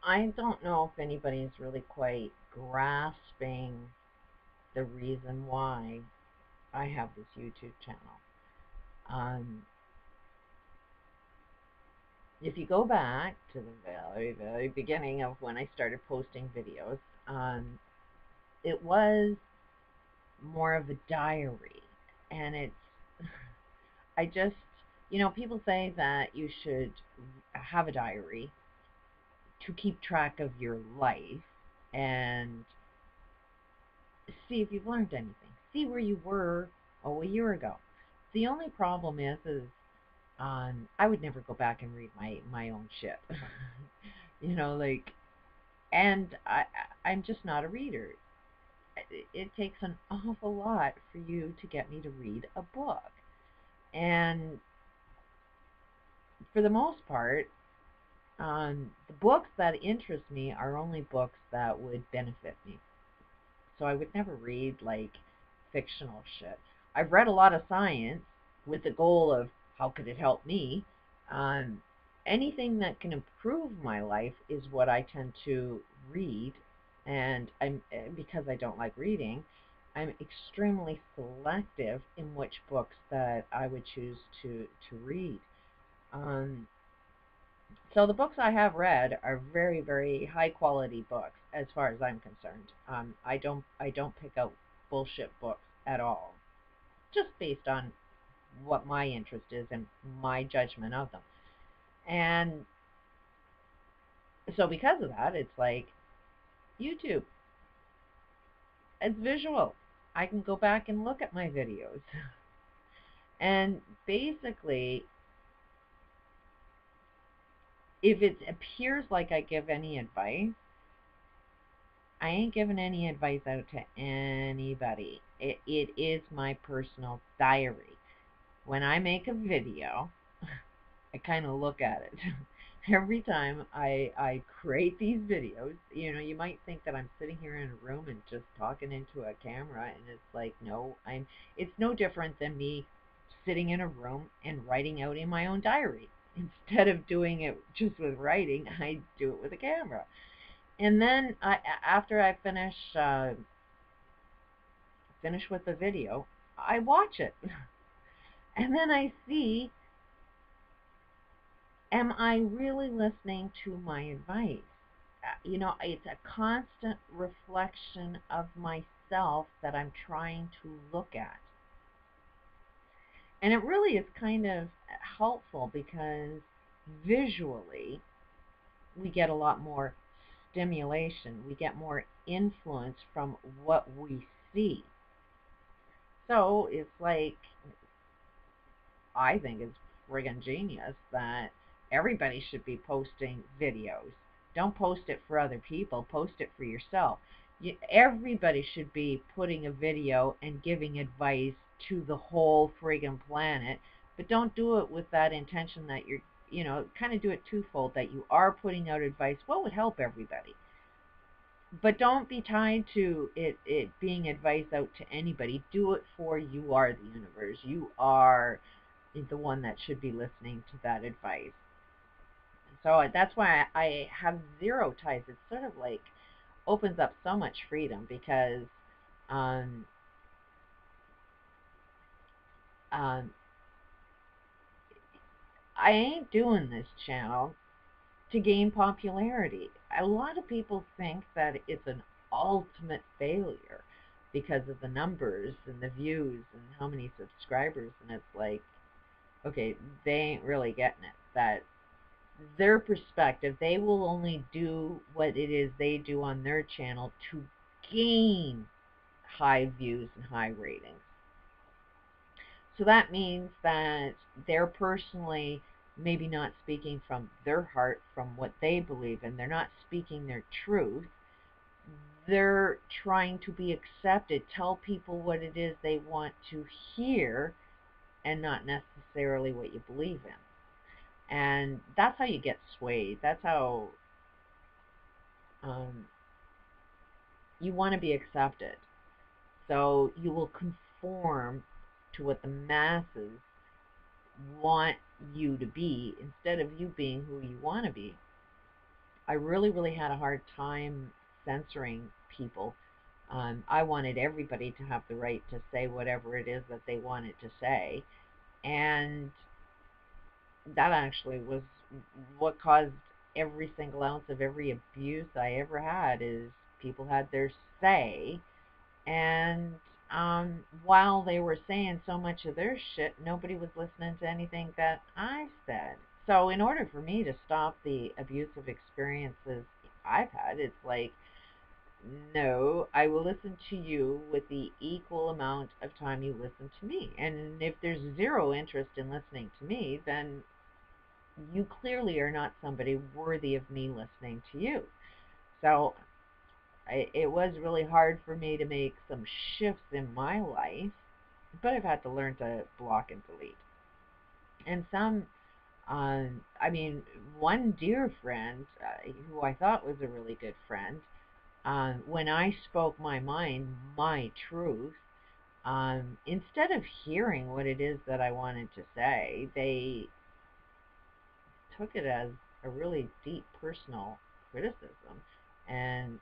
I don't know if anybody's really quite grasping the reason why I have this YouTube channel. Um, if you go back to the very, very beginning of when I started posting videos, it was more of a diary. And I just, people say that you should have a diary to keep track of your life and see if you've learned anything. See where you were, a year ago. The only problem is I would never go back and read my own shit. Like, and I'm just not a reader. It takes an awful lot for you to get me to read a book, and for the most part, the books that interest me are only books that would benefit me. So I would never read like fictional shit. I've read a lot of science with the goal of how could it help me. Um, Anything that can improve my life is what I tend to read, and because I don't like reading, I'm extremely selective in which books that I would choose to read. Um, so the books I have read are very, very high quality books as far as I'm concerned. I don't pick out bullshit books at all, just based on what my interest is and my judgment of them. And so because of that, it's like YouTube. It's visual. I can go back and look at my videos. And basically, if it appears like I give any advice, I ain't giving any advice out to anybody. It is my personal diary. When I make a video, I kind of look at it. Every time I create these videos, you might think that I'm sitting here in a room and just talking into a camera, and it's like, no, it's no different than me sitting in a room and writing out in my own diary. Instead of doing it just with writing, I do it with a camera. And then after I finish with the video, I watch it, and then I see, am I really listening to my advice? It's a constant reflection of myself that I'm trying to look at. And it really is kind of helpful because visually we get a lot more stimulation. We get more influence from what we see. So it's like, I think it's friggin' genius that everybody should be posting videos. Don't post it for other people, post it for yourself. Everybody should be putting a video and giving advice to the whole friggin' planet, but don't do it with that intention that kind of do it twofold, that you are putting out advice, what would help everybody. But don't be tied to it being advice out to anybody. Do it for you are the universe. You are the one that should be listening to that advice. So that's why I have zero ties. It sort of like opens up so much freedom because um, um, I ain't doing this channel to gain popularity. A lot of people think that it's an ultimate failure because of the numbers and the views and how many subscribers, and it's like, okay, they ain't really getting it. That their perspective, they will only do what it is they do on their channel to gain high views and high ratings. So that means that they're personally maybe not speaking from their heart, from what they believe in. They're not speaking their truth. They're trying to be accepted, tell people what it is they want to hear, and not necessarily what you believe in. And that's how you get swayed. That's how um, you want to be accepted. So you will conform to what the masses want you to be instead of you being who you want to be. I really, really had a hard time censoring people. I wanted everybody to have the right to say whatever it is that they wanted to say. And that actually was what caused every single ounce of every abuse I ever had, is people had their say. And while they were saying so much of their shit, nobody was listening to anything that I said. So in order for me to stop the abusive experiences I've had, it's like, no, I will listen to you with the equal amount of time you listen to me. And if there's zero interest in listening to me, then you clearly are not somebody worthy of me listening to you. So it was really hard for me to make some shifts in my life, but I've had to learn to block and delete. And I mean, one dear friend who I thought was a really good friend, when I spoke my mind, my truth, instead of hearing what it is that I wanted to say, they took it as a really deep personal criticism, and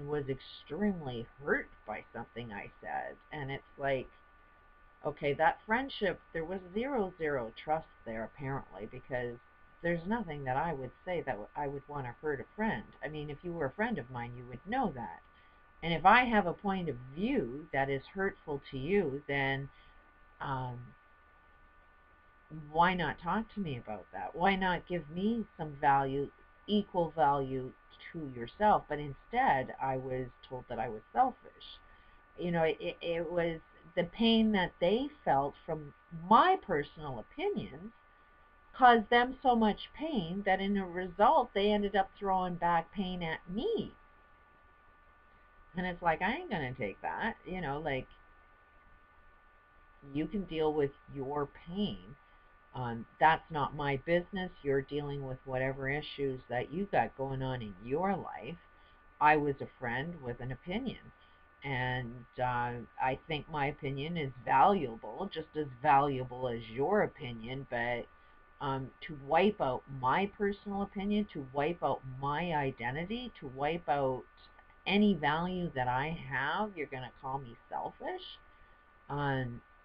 was extremely hurt by something I said. And it's like, okay, that friendship, there was zero trust there apparently, because there's nothing that I would say that I would want to hurt a friend. I mean, if you were a friend of mine, you would know that. And if I have a point of view that is hurtful to you, then um, why not talk to me about that? Why not give me some value, equal value to yourself? But instead, I was told that I was selfish. It was the pain that they felt from my personal opinions caused them so much pain that in a result, they ended up throwing back pain at me. And it's like, I ain't going to take that. Like, you can deal with your pain. That's not my business. You're dealing with whatever issues that you got going on in your life. I was a friend with an opinion, and I think my opinion is valuable, just as valuable as your opinion. But to wipe out my personal opinion, to wipe out my identity, to wipe out any value that I have, you're going to call me selfish?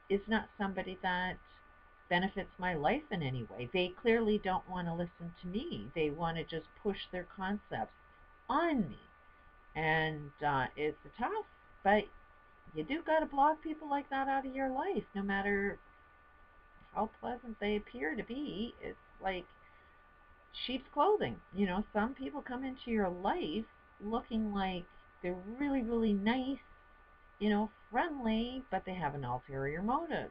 Is not somebody that benefits my life in any way. They clearly don't want to listen to me. They want to just push their concepts on me. And it's tough, but you do got to block people like that out of your life, no matter how pleasant they appear to be. It's like sheep's clothing. Some people come into your life looking like they're really, really nice, friendly, but they have an ulterior motive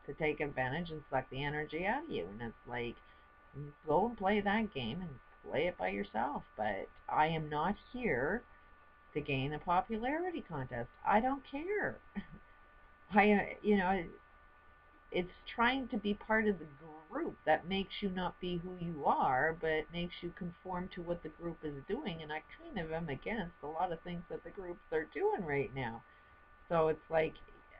to take advantage and suck the energy out of you. And it's like, go and play that game and play it by yourself. But I am not here to gain a popularity contest. I don't care. It's trying to be part of the group that makes you not be who you are, but makes you conform to what the group is doing. And I kind of am against a lot of things that the groups are doing right now. So it's like,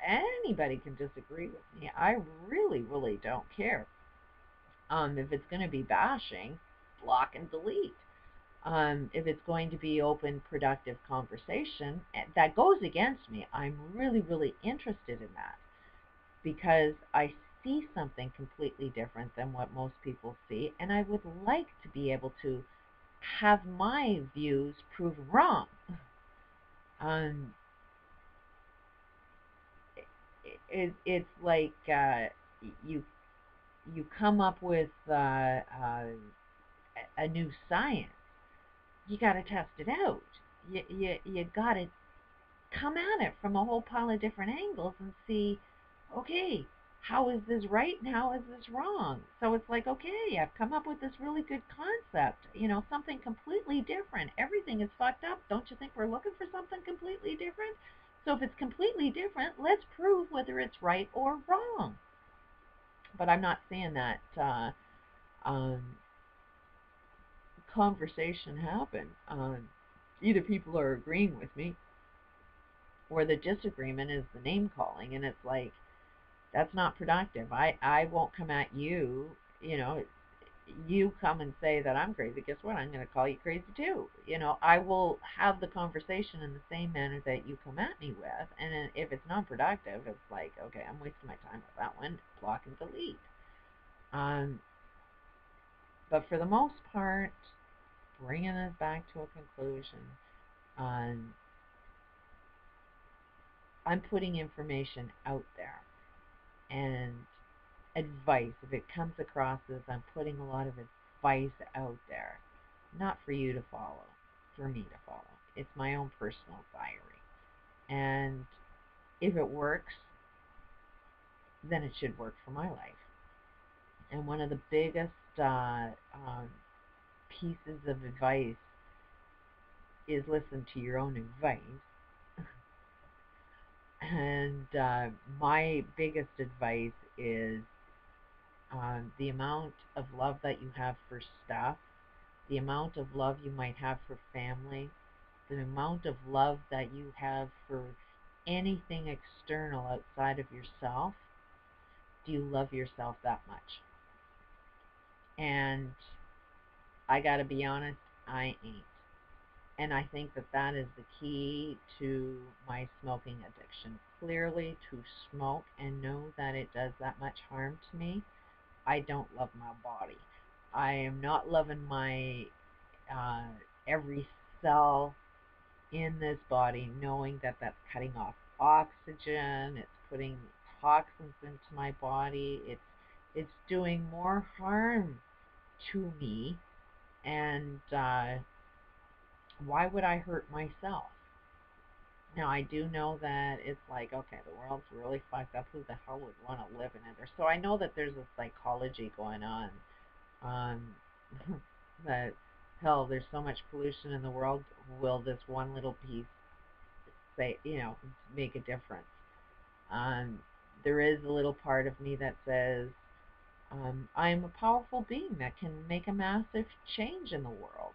anybody can disagree with me. I really, really don't care. If it's going to be bashing, block and delete. If it's going to be open, productive conversation that goes against me, I'm really, really interested in that, because I see something completely different than what most people see, and I would like to be able to have my views proven wrong. Um, it's like you you come up with a new science. You got to test it out. You got to come at it from a whole pile of different angles and see, okay, how is this right and how is this wrong? So it's like, okay, I've come up with this really good concept, something completely different. Everything is fucked up. Don't you think we're looking for something completely different? So if it's completely different, let's prove whether it's right or wrong. But I'm not seeing that um, conversation happen. Either people are agreeing with me, or the disagreement is the name calling, and it's like, that's not productive. I won't come at you, you come and say that I'm crazy, guess what? I'm going to call you crazy too. I will have the conversation in the same manner that you come at me with. And if it's non-productive, it's like, okay, I'm wasting my time with that one. Block and delete. Um, but for the most part, bringing us back to a conclusion, um, I'm putting information out there and advice. If it comes across as I'm putting a lot of advice out there, not for you to follow, for me to follow. It's my own personal diary. And if it works, then it should work for my life. And one of the biggest pieces of advice is listen to your own advice. And my biggest advice is the amount of love that you have for stuff, the amount of love you might have for family, the amount of love that you have for anything external outside of yourself. Do you love yourself that much? And I gotta be honest, I ain't. And I think that that is the key to my smoking addiction. Clearly, to smoke and know that it does that much harm to me, I don't love my body. I am not loving my uh, every cell in this body, knowing that that's cutting off oxygen, it's putting toxins into my body, it's doing more harm to me, and why would I hurt myself? Now, I do know that it's like, okay, the world's really fucked up. Who the hell would want to live in it? So I know that there's a psychology going on. Um, that, hell, there's so much pollution in the world. Will this one little piece say, make a difference? Um, there is a little part of me that says, I am a powerful being that can make a massive change in the world.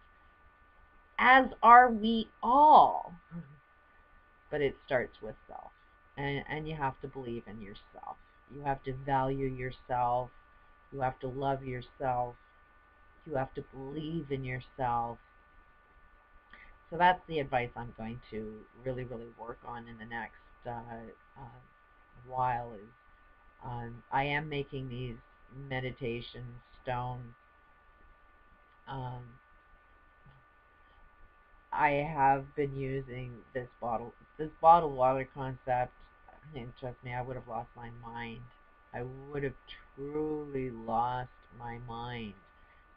As are we all. But it starts with self. And you have to believe in yourself. You have to value yourself. You have to love yourself. You have to believe in yourself. So that's the advice I'm going to really, really work on in the next while. Is I am making these meditation stones. Um, I have been using this bottled water concept, and trust me, I would have lost my mind. I would have truly lost my mind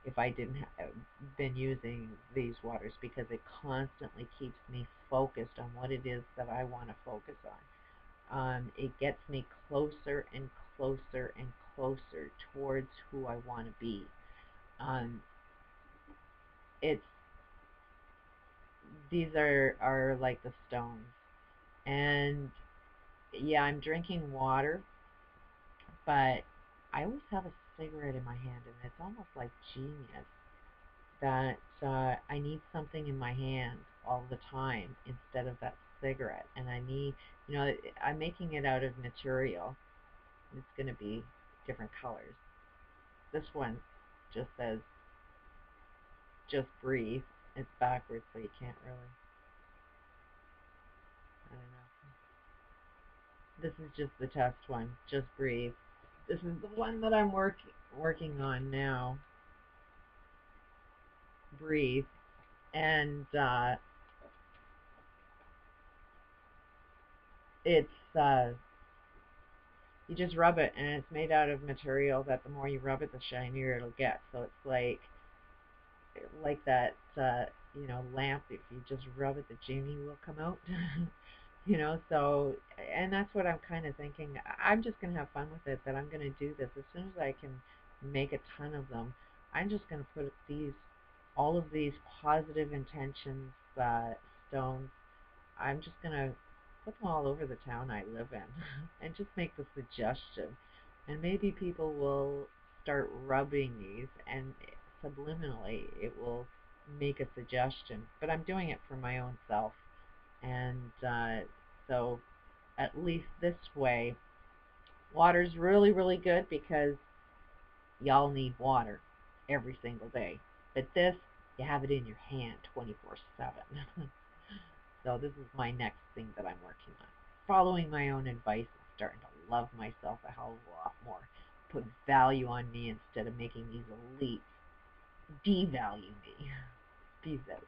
if I didn't have been using these waters, because it constantly keeps me focused on what it is that I want to focus on. It gets me closer and closer and closer towards who I want to be. Um, it's These are like the stones, and yeah, I'm drinking water, but I always have a cigarette in my hand, and it's almost like genius that I need something in my hand all the time instead of that cigarette. And I need, I'm making it out of material. It's going to be different colors. This one just says, just breathe. It's backwards, so you can't really, I don't know. This is just the test one, just breathe. This is the one that I'm working on now. Breathe. And it's you just rub it, and it's made out of material that the more you rub it, the shinier it'll get. So it's like that lamp. If you just rub it, the genie will come out. So, and that's what I'm kind of thinking. I'm just going to have fun with it, that I'm going to do this as soon as I can make a ton of them. I'm just going to put all of these positive intentions stones. I'm just going to put them all over the town I live in and just make the suggestion. And maybe people will start rubbing these, and subliminally it will make a suggestion. But I'm doing it for my own self. And so at least this way, water's really, really good, because y'all need water. every single day. But this, you have it in your hand 24/7. So this is my next thing that I'm working on. Following my own advice and starting to love myself a hell of a lot more. Put value on me instead of making these elites devalue me. Peace out.